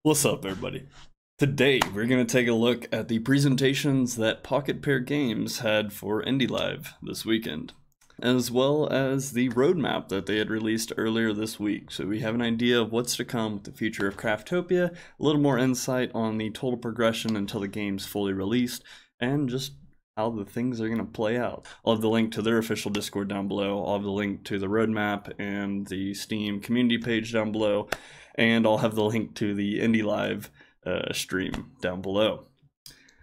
What's up, everybody? Today we're going to take a look at the presentations that Pocket Pair Games had for Indie Live this weekend, as well as the roadmap that they had released earlier this week. So we have an idea of what's to come with the future of Craftopia, a little more insight on the total progression until the game's fully released, and just how the things are going to play out. I'll have the link to their official Discord down below. I'll have the link to the roadmap and the Steam community page down below, and I'll have the link to the Indie Live stream down below.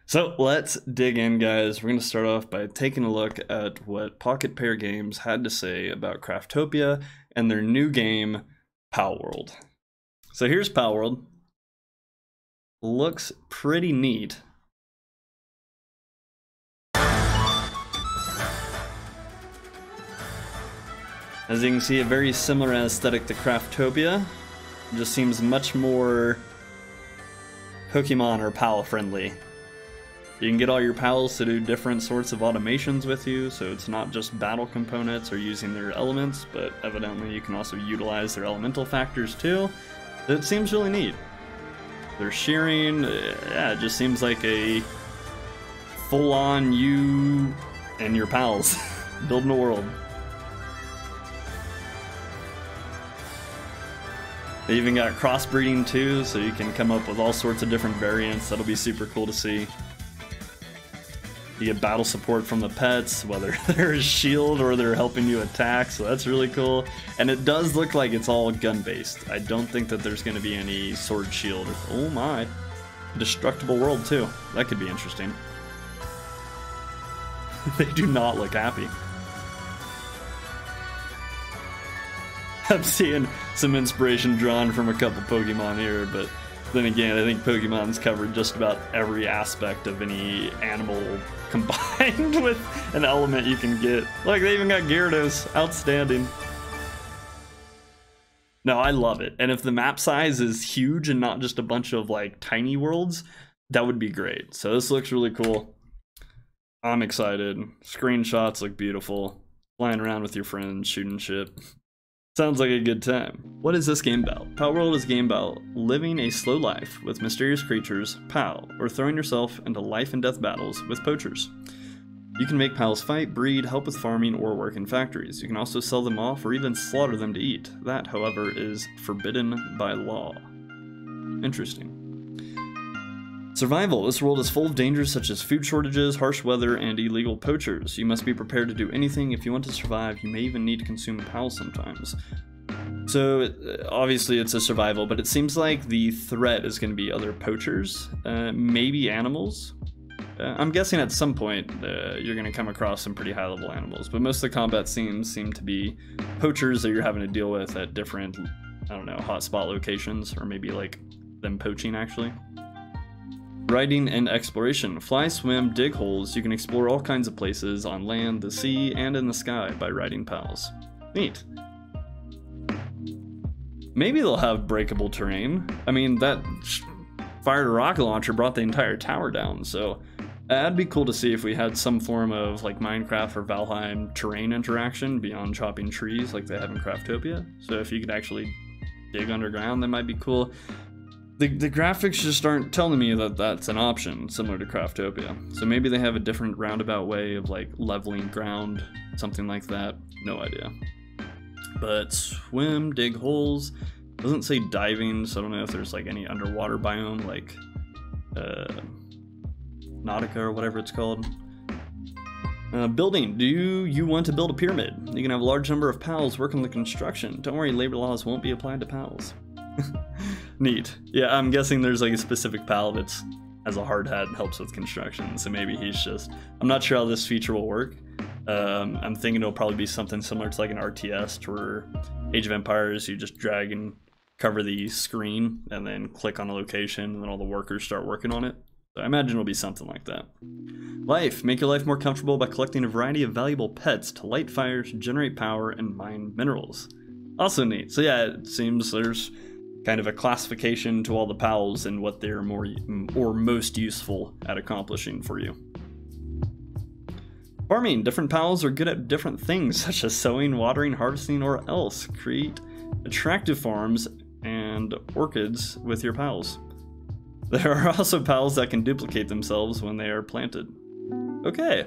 So let's dig in, guys. We're going to start off by taking a look at what Pocket Pair Games had to say about Craftopia and their new game, PalWorld. So here's PalWorld. Looks pretty neat. As you can see, a very similar aesthetic to Craftopia. It just seems much more Pokemon or PAL friendly. You can get all your pals to do different sorts of automations with you, so it's not just battle components or using their elements, but evidently you can also utilize their elemental factors too. It seems really neat. Their shearing, yeah, it just seems like a full-on you and your pals building a world. They even got crossbreeding too, so you can come up with all sorts of different variants. That'll be super cool to see. You get battle support from the pets, whether they're a shield or they're helping you attack, so that's really cool. And it does look like it's all gun-based. I don't think that there's going to be any sword shield. Oh my. Destructible world too. That could be interesting. They do not look happy. I'm seeing some inspiration drawn from a couple Pokemon here, but then again, I think Pokemon's covered just about every aspect of any animal combined with an element you can get. Like, they even got Gyarados. Outstanding. No, I love it. And if the map size is huge and not just a bunch of, like, tiny worlds, that would be great. So this looks really cool. I'm excited. Screenshots look beautiful. Flying around with your friends, shooting shit. Sounds like a good time. What is this game about? PalWorld is a game about living a slow life with mysterious creatures, PAL, or throwing yourself into life and death battles with poachers. You can make PALs fight, breed, help with farming, or work in factories. You can also sell them off or even slaughter them to eat. That, however, is forbidden by law. Interesting. Survival. This world is full of dangers such as food shortages, harsh weather, and illegal poachers. You must be prepared to do anything if you want to survive. You may even need to consume pals sometimes. So, obviously it's a survival, but it seems like the threat is going to be other poachers, maybe animals. I'm guessing at some point you're going to come across some pretty high-level animals, but most of the combat scenes seem to be poachers that you're having to deal with at different, I don't know, hotspot locations, or maybe like them poaching actually. Riding and exploration. Fly, swim, dig holes. You can explore all kinds of places on land, the sea, and in the sky by riding pals. Neat. Maybe they'll have breakable terrain. I mean, that fired a rocket launcher brought the entire tower down, so that'd be cool to see if we had some form of like Minecraft or Valheim terrain interaction beyond chopping trees like they have in Craftopia. So if you could actually dig underground, that might be cool. The graphics just aren't telling me that that's an option, similar to Craftopia. So maybe they have a different roundabout way of like leveling ground, something like that. No idea. But swim, dig holes. Doesn't say diving, so I don't know if there's like any underwater biome like Nautica or whatever it's called. Building. Do you want to build a pyramid? You can have a large number of pals work on the construction. Don't worry, labor laws won't be applied to pals. Neat. Yeah, I'm guessing there's like a specific pal that's has a hard hat and helps with construction, so maybe he's just... I'm not sure how this feature will work. I'm thinking it'll probably be something similar to like an RTS, to where Age of Empires, you just drag and cover the screen and then click on a location and then all the workers start working on it. So I imagine it'll be something like that. Life. Make your life more comfortable by collecting a variety of valuable pets to light fires, generate power, and mine minerals. Also neat. So yeah, it seems there's kind of a classification to all the pals and what they're more or most useful at accomplishing for you. Farming. Different pals are good at different things, such as sowing, watering, harvesting, or else. Create attractive farms and orchids with your pals. There are also pals that can duplicate themselves when they are planted. Okay.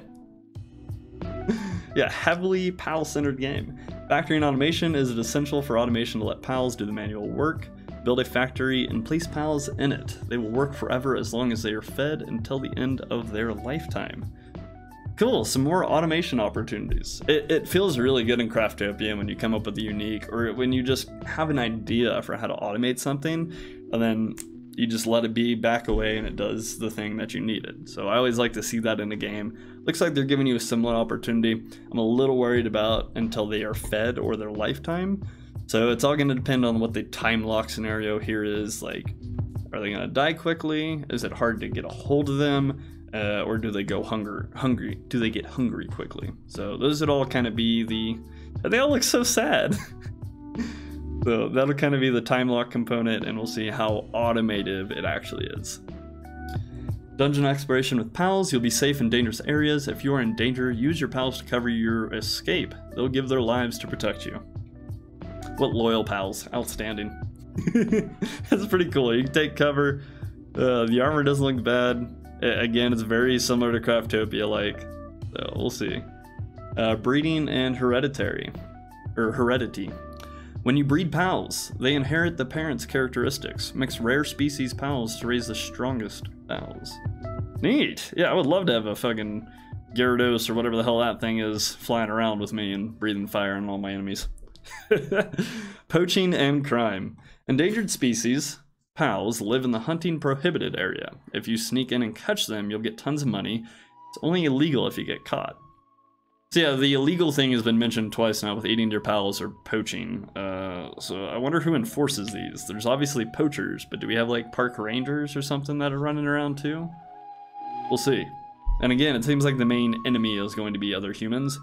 Yeah, heavily pal-centered game. Factory and automation is essential for automation to let pals do the manual work. Build a factory and place pals in it. They will work forever as long as they are fed until the end of their lifetime. Cool, some more automation opportunities. It feels really good in Craftopia when you come up with a unique, or when you just have an idea for how to automate something, and then you just let it be, back away, and it does the thing that you needed. So I always like to see that in a game. Looks like they're giving you a similar opportunity. I'm a little worried about until they are fed or their lifetime. So it's all going to depend on what the time lock scenario here is. Like, are they going to die quickly? Is it hard to get a hold of them? Or do they go hungry? Do they get hungry quickly? So those would all kind of be the... They all look so sad. So that'll kind of be the time lock component, and we'll see how automative it actually is. Dungeon exploration with pals. You'll be safe in dangerous areas. If you are in danger, use your pals to cover your escape. They'll give their lives to protect you. What loyal pals. Outstanding. That's pretty cool. You can take cover. The armor doesn't look bad. Again, it's very similar to Craftopia-like. So we'll see. Breeding and heredity. When you breed pals, they inherit the parent's characteristics. Mix rare species pals to raise the strongest pals. Neat! Yeah, I would love to have a fucking Gyarados or whatever the hell that thing is flying around with me and breathing fire on all my enemies. Poaching and crime. Endangered species pals live in the hunting prohibited area. If you sneak in and catch them, you'll get tons of money. It's only illegal if you get caught. So yeah, the illegal thing has been mentioned twice now with eating your pals or poaching. So I wonder who enforces these. There's obviously poachers, but do we have like park rangers or something that are running around too? We'll see. And again, it seems like the main enemy is going to be other humans.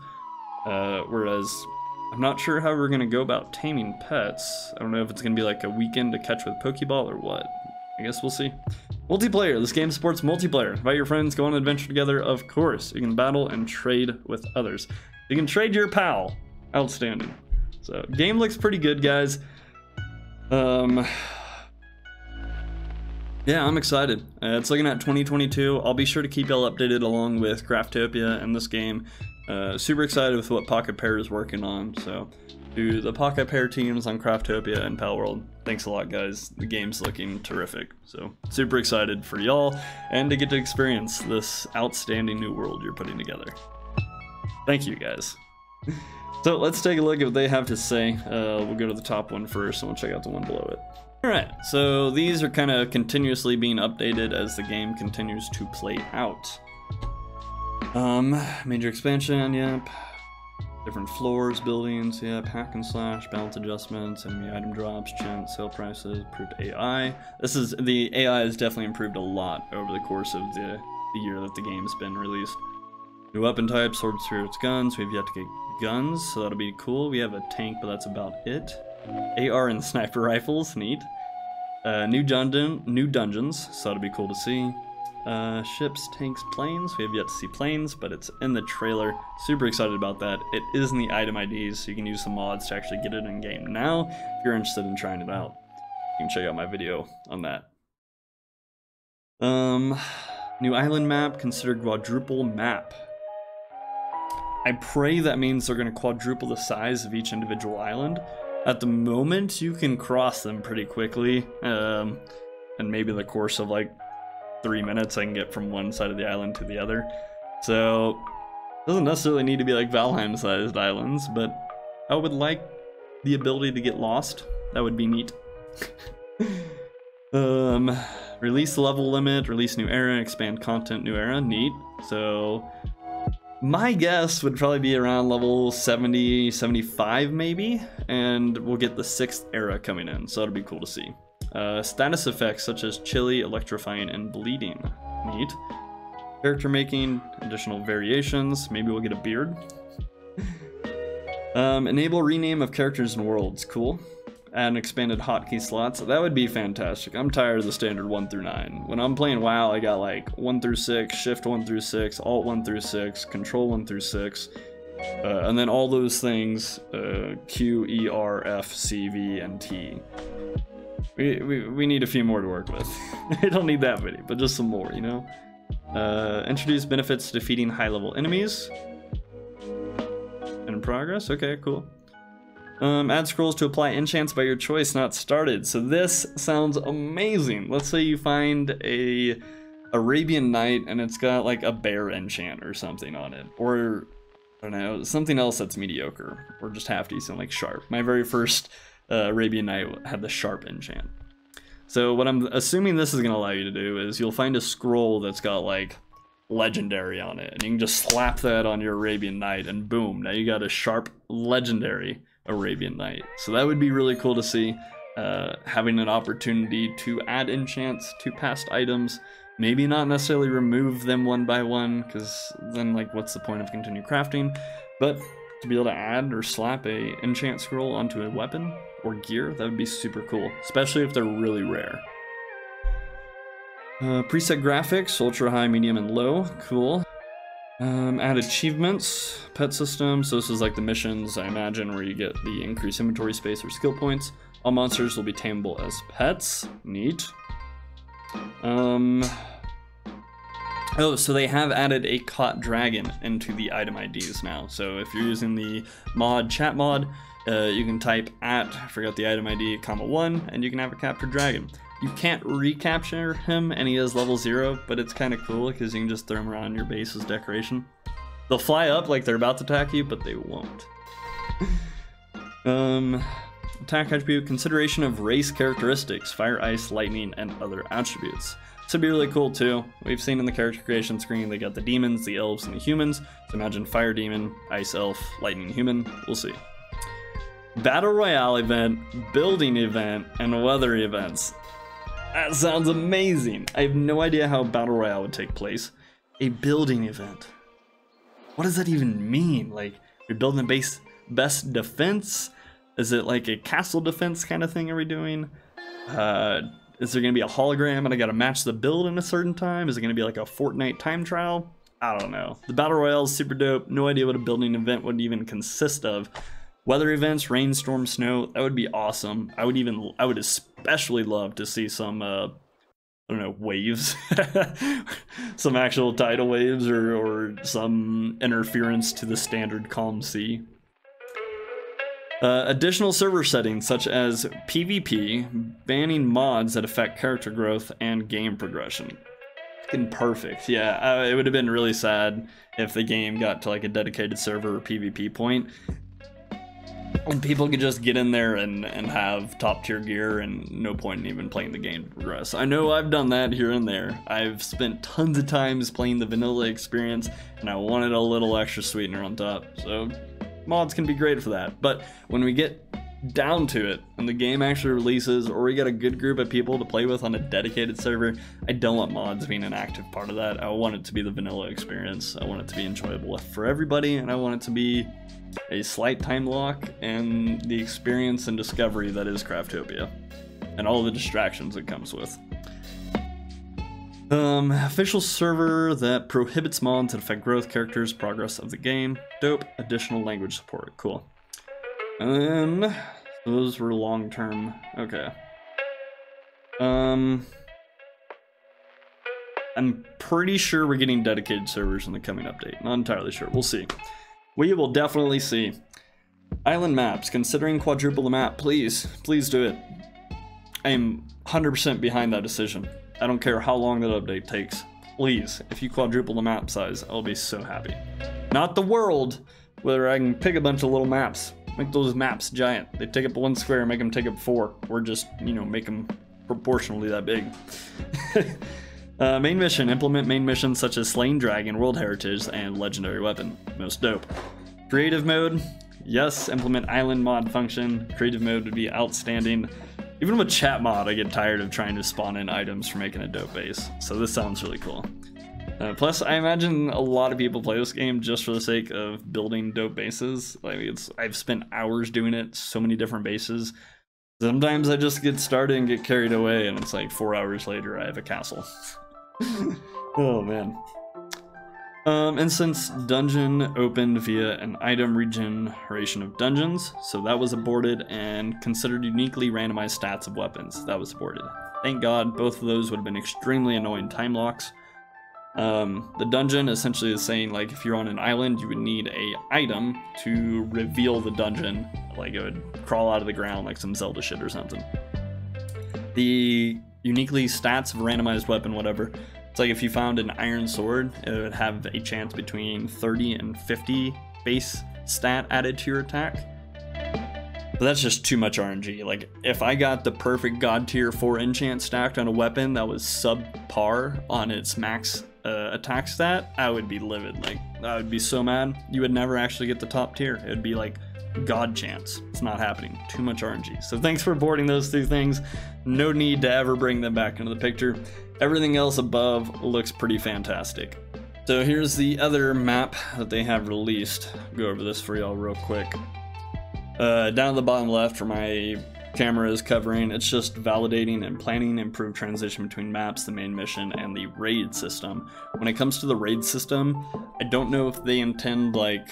Whereas I'm not sure how we're going to go about taming pets. I don't know if it's going to be like a weekend to catch with Pokeball or what. I guess we'll see. Multiplayer. This game supports multiplayer. Invite your friends, go on an adventure together, of course. You can battle and trade with others. You can trade your pal. Outstanding. So, game looks pretty good, guys. Yeah, I'm excited. It's looking at 2022. I'll be sure to keep y'all updated along with Craftopia and this game. Super excited with what Pocket Pair is working on. So, to the Pocket Pair teams on Craftopia and PalWorld, thanks a lot, guys. The game's looking terrific. So, super excited for y'all and to get to experience this outstanding new world you're putting together. Thank you, guys. So, let's take a look at what they have to say. We'll go to the top one first, and we'll check out the one below it. Alright, so these are kind of continuously being updated as the game continues to play out. Major expansion, yep. Different floors, buildings, yep. Hack and slash, balance adjustments, enemy item drops, chance, sale prices, improved AI. The AI has definitely improved a lot over the course of the year that the game's been released. New weapon types, swords, spirits, guns. We've yet to get guns, so that'll be cool. We have a tank, but that's about it. AR and sniper rifles, neat. New dungeons, so that'll be cool to see. Ships, tanks, planes. We have yet to see planes, but it's in the trailer. Super excited about that. It is in the item IDs, so you can use some mods to actually get it in game now if you're interested in trying it out. You can check out my video on that. New island map, considered quadruple map. I pray that means they're going to quadruple the size of each individual island. At the moment, you can cross them pretty quickly, and maybe in the course of like 3 minutes I can get from one side of the island to the other. So, it doesn't necessarily need to be like Valheim-sized islands, but I would like the ability to get lost. That would be neat. Release the level limit, release new era, expand content, new era, neat. So, my guess would probably be around level 70, 75 maybe, and we'll get the 6th era coming in, so that'll be cool to see. Status effects such as chilly, electrifying, and bleeding, neat. Character making, additional variations, maybe we'll get a beard. Enable rename of characters and worlds, cool. Add an expanded hotkey slots, that would be fantastic. I'm tired of the standard 1 through 9. When I'm playing WoW, I got like 1 through 6, shift 1 through 6, alt 1 through 6, control 1 through 6, and then all those things, Q, E, R, F, C, V, and T. We need a few more to work with. I don't need that many, but just some more, you know? Introduce benefits to defeating high-level enemies. In progress? Okay, cool. Add scrolls to apply enchants by your choice, not started. So this sounds amazing. Let's say you find a Arabian Night and it's got like a bear enchant or something on it. Or, I don't know, something else that's mediocre. Or just half decent, like sharp. My very first Arabian Night had the sharp enchant. So what I'm assuming this is going to allow you to do is you'll find a scroll that's got like legendary on it. And you can just slap that on your Arabian Night and boom, now you got a sharp legendary Arabian Night. So that would be really cool to see, having an opportunity to add enchants to past items. Maybe not necessarily remove them one by one, because then like what's the point of continued crafting? But to be able to add or slap a enchant scroll onto a weapon or gear, that would be super cool, especially if they're really rare. Preset graphics, ultra high, medium, and low, cool. Add achievements, pet system, so this is like the missions, I imagine, where you get the increased inventory space or skill points. All monsters will be tameable as pets, neat. Oh, so they have added a caught dragon into the item IDs now. So if you're using the mod, chat mod, you can type at, I forgot the item ID, _1, and you can have a captured dragon. You can't recapture him, and he is level 0, but it's kind of cool because you can just throw him around your base as decoration. They'll fly up like they're about to attack you, but they won't. Attack attribute, consideration of race characteristics, fire, ice, lightning, and other attributes. This would be really cool too. We've seen in the character creation screen they got the demons, the elves, and the humans. So imagine fire demon, ice elf, lightning human. We'll see. Battle Royale event, building event, and weather events. That sounds amazing. I have no idea how Battle Royale would take place. A building event. What does that even mean? Like, you're building the best defense? Is it like a castle defense kind of thing are we doing? Is there going to be a hologram and I got to match the build in a certain time? Is it going to be like a Fortnite time trial? I don't know. The Battle Royale is super dope. No idea what a building event would even consist of. Weather events, rain, storm, snow, that would be awesome. I would especially love to see some, I don't know, waves. Some actual tidal waves or some interference to the standard calm sea. Additional server settings such as PvP, banning mods that affect character growth and game progression. Fucking perfect. Yeah, it would have been really sad if the game got to like a dedicated server or PvP point and people could just get in there and have top tier gear and no point in even playing the game to progress. I know I've done that here and there. I've spent tons of times playing the vanilla experience and I wanted a little extra sweetener on top. So mods can be great for that, but when we get down to it and the game actually releases or we got a good group of people to play with on a dedicated server, I don't want mods being an active part of that. I want it to be the vanilla experience. I want it to be enjoyable for everybody, and I want it to be a slight time lock and the experience and discovery that is Craftopia and all the distractions it comes with. Official server that prohibits mods that affect growth, characters, progress of the game. Dope. Additional language support. Cool. And then those were long-term. Okay. I'm pretty sure we're getting dedicated servers in the coming update. Not entirely sure. We'll see. We will definitely see. Island maps. Considering quadruple the map. Please. Please do it. I am 100% behind that decision. I don't care how long that update takes. Please, if you quadruple the map size, I'll be so happy. Not the world, where I can pick a bunch of little maps. Make those maps giant. They take up 1 square, make them take up 4. Or just, you know, make them proportionally that big. Main mission. Implement main missions such as Slain Dragon, World Heritage, and Legendary Weapon. Most dope. Creative mode. Yes, implement island mod function. Creative mode would be outstanding. Even with chat mod, I get tired of trying to spawn in items for making a dope base. So this sounds really cool. Plus, I imagine a lot of people play this game just for the sake of building dope bases. Like I've spent hours doing it, so many different bases. Sometimes I just get started and get carried away, and it's like 4 hours later I have a castle. Oh man. Instance dungeon opened via an item regeneration of dungeons, so that was aborted, and considered uniquely randomized stats of weapons, that was aborted. Thank God, both of those would have been extremely annoying time locks. The dungeon essentially is saying, like, if you're on an island, you would need a item to reveal the dungeon, like it would crawl out of the ground like some Zelda shit or something. The uniquely stats of a randomized weapon, whatever. It's like if you found an iron sword, it would have a chance between 30 and 50 base stat added to your attack. But that's just too much RNG. Like, if I got the perfect god tier 4 enchant stacked on a weapon that was subpar on its max attack stat, I would be livid. Like, I would be so mad. You would never actually get the top tier. It would be like god chance. It's not happening. Too much RNG. So thanks for boarding those two things. No need to ever bring them back into the picture. Everything else above looks pretty fantastic. So here's the other map that they have released. Go over this for y'all real quick. Down at the bottom left where my camera is covering, it's just validating and planning improved transition between maps, the main mission, and the raid system. When it comes to the raid system, I don't know if they intend like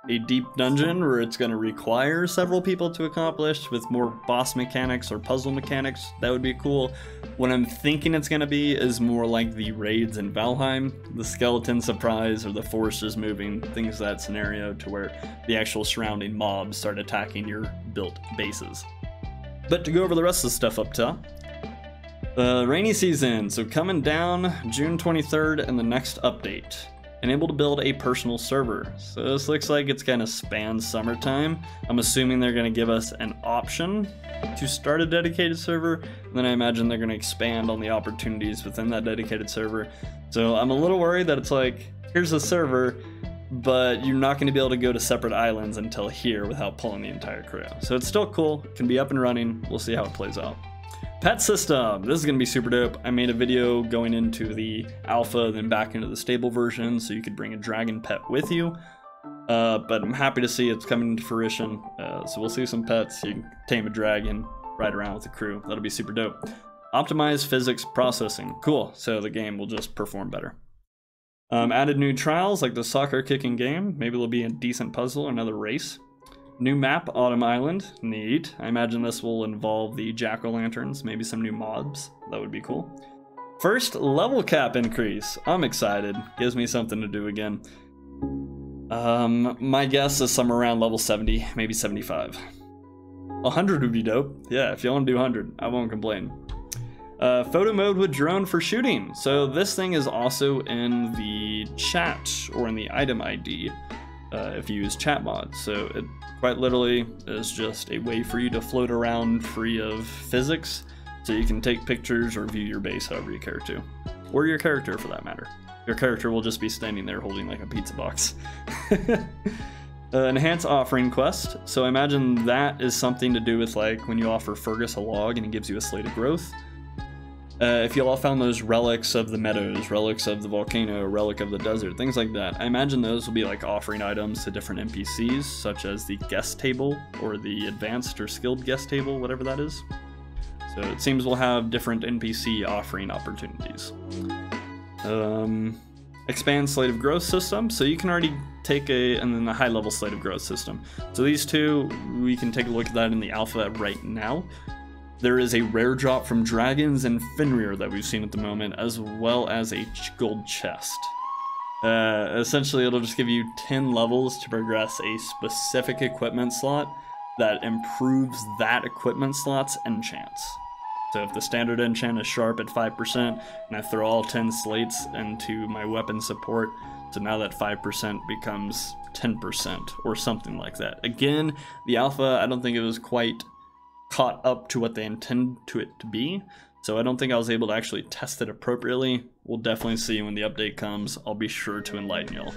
a deep dungeon where it's going to require several people to accomplish with more boss mechanics or puzzle mechanics. That would be cool. What I'm thinking it's going to be is more like the raids in Valheim, the skeleton surprise or the foresters moving, things that scenario, to where the actual surrounding mobs start attacking your built bases. But to go over the rest of the stuff up top, rainy season, so coming down June 23rd and the next update. And able to build a personal server. So this looks like it's gonna span summertime. I'm assuming they're gonna give us an option to start a dedicated server, and then I imagine they're gonna expand on the opportunities within that dedicated server. So I'm a little worried that it's like, here's a server, but you're not gonna be able to go to separate islands until here without pulling the entire crew. So it's still cool, it can be up and running, we'll see how it plays out. Pet system, this is gonna be super dope. I made a video going into the alpha, then back into the stable version, so you could bring a dragon pet with you. But I'm happy to see it's coming to fruition. So we'll see some pets. You can tame a dragon, ride around with the crew. That'll be super dope. Optimized physics processing, cool. So the game will just perform better. Added new trials like the soccer kicking game. Maybe there'll be a decent puzzle or another race. New map, Autumn Island, neat. I imagine this will involve the jack-o'-lanterns, maybe some new mobs, that would be cool. First level cap increase, I'm excited, gives me something to do again. My guess is somewhere around level 70, maybe 75. 100 would be dope, yeah, if you want to do 100, I won't complain. Photo mode with drone for shooting, so this thing is also in the chat, or in the item ID. If you use chat mods, so it quite literally is just a way for you to float around free of physics, so you can take pictures or view your base however you care to, or your character for that matter. Your character will just be standing there holding like a pizza box. Enhance offering quest, so I imagine that is something to do with like when you offer Fergus a log and he gives you a slate of growth. If you all found those relics of the meadows, relics of the volcano, relic of the desert, things like that, I imagine those will be like offering items to different NPCs, such as the guest table, or the advanced or skilled guest table, whatever that is. So it seems we'll have different NPC offering opportunities. Expand slate of growth system, so you can already take and then the high level slate of growth system. So these two, we can take a look at that in the alpha right now. There is a rare drop from dragons and Fenrir that we've seen at the moment, as well as a gold chest. Essentially, it'll just give you 10 levels to progress a specific equipment slot that improves that equipment slot's enchants. So if the standard enchant is sharp at 5%, and I throw all 10 slates into my weapon support, so now that 5% becomes 10% or something like that. Again, the alpha, I don't think it was quite caught up to what they intend to it to be, so I don't think I was able to actually test it appropriately. We'll definitely see when the update comes. I'll be sure to enlighten y'all.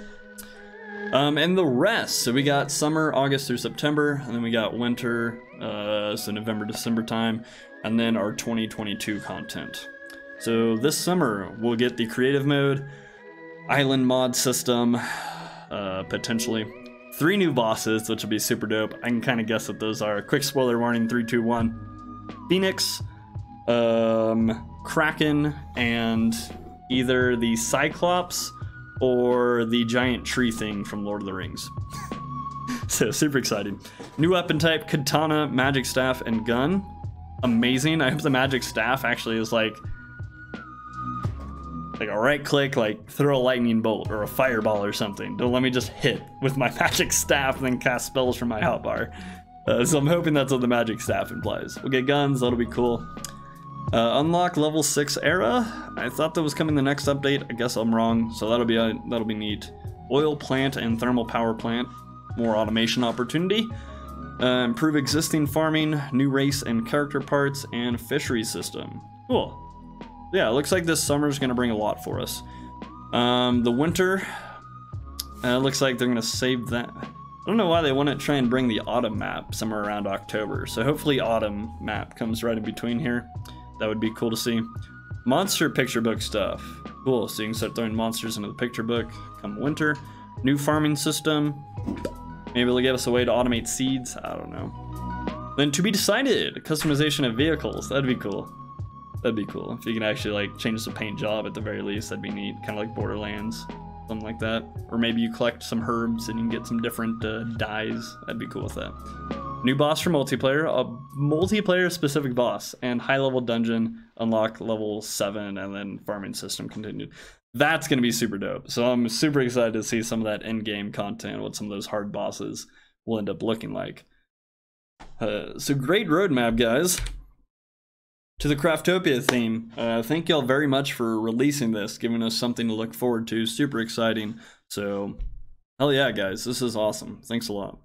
And the rest, so we got summer, August through September, and then we got winter, so November, December time, and then our 2022 content. So this summer, we'll get the creative mode, island mod system, potentially. 3 new bosses, which will be super dope. I can kind of guess what those are. Quick spoiler warning, 3, 2, 1. Phoenix, Kraken, and either the Cyclops or the giant tree thing from Lord of the Rings. So super exciting. New weapon type, katana, magic staff, and gun. Amazing. I hope the magic staff actually is like a right click, like throw a lightning bolt or a fireball or something. Don't let me just hit with my magic staff and then cast spells from my hotbar. So I'm hoping that's what the magic staff implies. We'll get guns, that'll be cool. Unlock level 6 era. I thought that was coming the next update. I guess I'm wrong. So that'll be neat. Oil plant and thermal power plant. More automation opportunity. Improve existing farming, new race and character parts, and fishery system. Cool. Yeah, it looks like this summer is going to bring a lot for us. The winter, looks like they're going to save that. I don't know why they want to try and bring the autumn map somewhere around October. So hopefully autumn map comes right in between here. That would be cool to see. Monster picture book stuff. Cool, so you can start throwing monsters into the picture book come winter. New farming system. Maybe they'll give us a way to automate seeds. I don't know. Then to be decided, customization of vehicles. That'd be cool. That'd be cool. If you can actually like change the paint job at the very least, that'd be neat. Kind of like Borderlands, something like that. Or maybe you collect some herbs and you can get some different dyes. I'd be cool with that. New boss for multiplayer, a multiplayer specific boss, and high level dungeon, unlock level 7, and then farming system continued. That's going to be super dope. So I'm super excited to see some of that in-game content, what some of those hard bosses will end up looking like. So great roadmap, guys. To the Craftopia theme, thank y'all very much for releasing this, giving us something to look forward to. Super exciting. So, hell yeah, guys. This is awesome. Thanks a lot.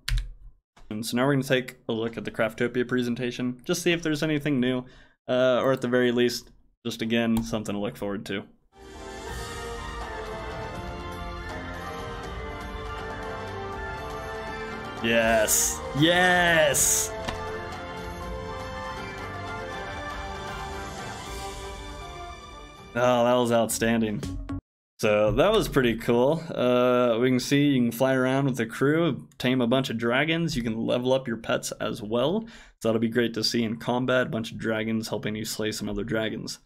And so now we're going to take a look at the Craftopia presentation, just see if there's anything new, or at the very least, just again, something to look forward to. Yes! Yes! Oh, that was outstanding. So that was pretty cool. We can see you can fly around with the crew, tame a bunch of dragons. You can level up your pets as well. So that'll be great to see in combat, a bunch of dragons helping you slay some other dragons.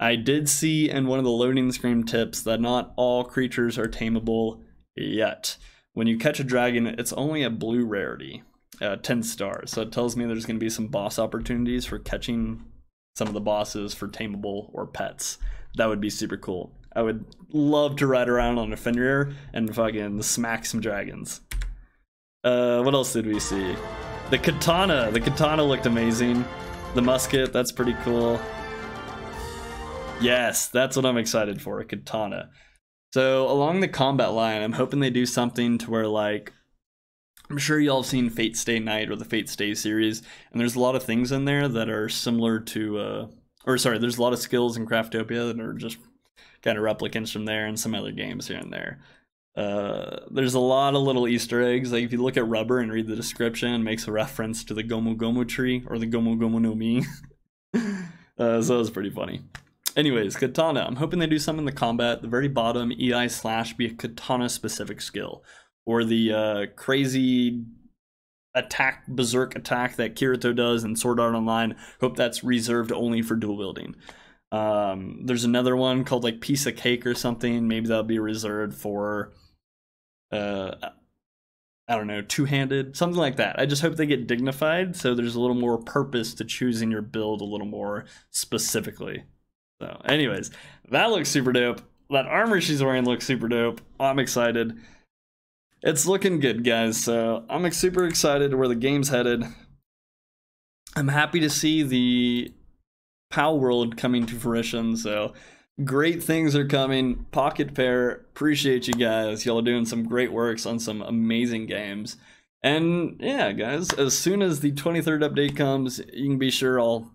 I did see in one of the loading screen tips that not all creatures are tameable yet. When you catch a dragon, it's only a blue rarity, 10 stars. So it tells me there's going to be some boss opportunities for catching some of the bosses for tameable or pets. That would be super cool. I would love to ride around on a Fenrir and fucking smack some dragons. What else did we see? The katana. The katana looked amazing. The musket, that's pretty cool. Yes, that's what I'm excited for, a katana. So along the combat line, I'm hoping they do something to where, like, I'm sure y'all have seen Fate Stay Night or the Fate Stay series, and there's a lot of things in there that are similar to, there's a lot of skills in Craftopia that are just kind of replicants from there and some other games here and there. There's a lot of little Easter eggs. Like if you look at Rubber and read the description, it makes a reference to the Gomu Gomu tree or the Gomu Gomu no Mi. So that was pretty funny. Anyways, katana. I'm hoping they do something in the combat. The very bottom, EI slash, be a katana specific skill. Or the crazy attack, berserk attack that Kirito does in Sword Art Online. Hope that's reserved only for dual wielding. There's another one called like Piece of Cake or something. Maybe that'll be reserved for, I don't know, two-handed, something like that. I just hope they get dignified so there's a little more purpose to choosing your build a little more specifically. So anyways, that looks super dope. That armor she's wearing looks super dope. I'm excited. It's looking good, guys. So I'm super excited where the game's headed. I'm happy to see the PalWorld coming to fruition. So great things are coming. Pocket Pair, appreciate you guys. Y'all are doing some great works on some amazing games. And yeah, guys, as soon as the 23rd update comes, you can be sure I'll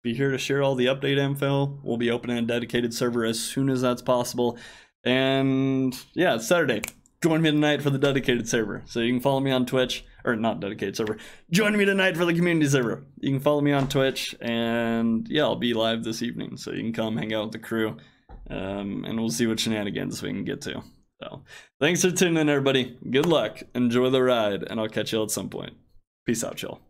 be here to share all the update info. We'll be opening a dedicated server as soon as that's possible. And yeah, it's Saturday. Join me tonight for the dedicated server. So you can follow me on Twitch, or not dedicated server. Join me tonight for the community server. You can follow me on Twitch, and yeah, I'll be live this evening. So you can come hang out with the crew, and we'll see what shenanigans we can get to. So thanks for tuning in, everybody. Good luck, enjoy the ride, and I'll catch you all at some point. Peace out, y'all.